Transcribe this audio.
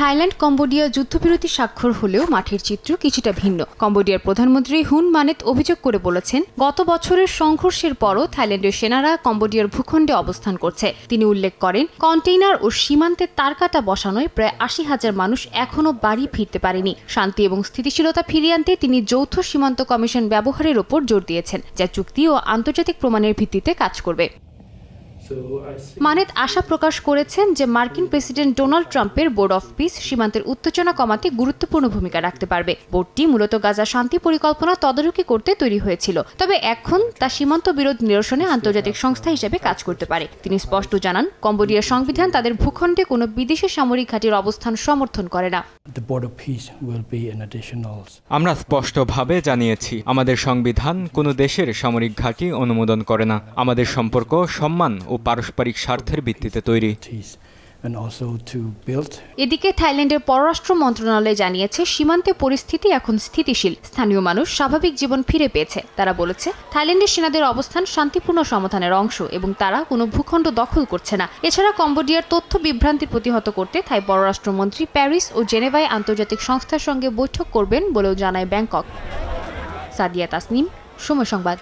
Thailand Cambodia যুদ্ধবিরতি স্বাক্ষর হলেও মাঠের চিত্র কিছুটা ভিন্ন। কম্বোডিয়ার প্রধানমন্ত্রী হুন মানেত অভিযোগ করে বলেছেন, গত বছরের সংঘর্ষের পরও থাইল্যান্ডের সেনারা কম্বোডিয়ার ভূখণ্ডে অবস্থান করছে। তিনি উল্লেখ করেন, কন্টেইনার ও সীমান্তে তারকাটা বসানোয় প্রায় ৮০,০০০ মানুষ এখনও বাড়ি ফিরতে পারেনি। শান্তি এবং স্থিতিশীলতা ফিরিয়ে আনতে তিনি যৌথ সীমান্ত কমিশন ব্যবহারের ওপর জোর দিয়েছেন, যা চুক্তি ও আন্তর্জাতিক প্রমাণের ভিত্তিতে কাজ করবে। মানেত আশা প্রকাশ করেছেন যে মার্কিন প্রেসিডেন্ট ডোনাল্ড ট্রাম্পের বোর্ড অফ পিস সীমান্তের উত্তেজনা কমাতে গুরুত্বপূর্ণ ভূমিকা রাখতে পারবে। বোর্ডটি মূলত গাজা শান্তি পরিকল্পনা তদারকি করতে তৈরি হয়েছিল, তবে এখন তা সীমান্ত বিরোধ নিরসনে আন্তর্জাতিক সংস্থা হিসেবে কাজ করতে পারে। তিনি স্পষ্ট জানান, কম্বোডিয়ার সংবিধান তাদের ভূখণ্ডে কোনো বিদেশি সামরিক ঘাঁটির অবস্থান সমর্থন করে না। আমরা স্পষ্টভাবে জানিয়েছি, আমাদের সংবিধান কোনো দেশের সামরিক ঘাঁটি অনুমোদন করে না। আমাদের সম্পর্ক সম্মান ও পারস্পরিক স্বার্থের ভিত্তিতে তৈরি। এদিকে থাইল্যান্ডের পররাষ্ট্র মন্ত্রণালয় জানিয়েছে, সীমান্তে পরিস্থিতি এখন স্থিতিশীল। স্থানীয় মানুষ স্বাভাবিক জীবন ফিরে পেয়েছে। তারা বলেছে, থাইল্যান্ডের সেনাদের অবস্থান শান্তিপূর্ণ সমাধানের অংশ এবং তারা কোনো ভূখণ্ড দখল করছে না। এছাড়া কম্বোডিয়ার তথ্য বিভ্রান্তি প্রতিহত করতে থাই পররাষ্ট্রমন্ত্রী প্যারিস ও জেনেভায় আন্তর্জাতিক সংস্থার সঙ্গে বৈঠক করবেন বলেও জানায় ব্যাংকক। সাদিয়া তাসনিম, সময় সংবাদ।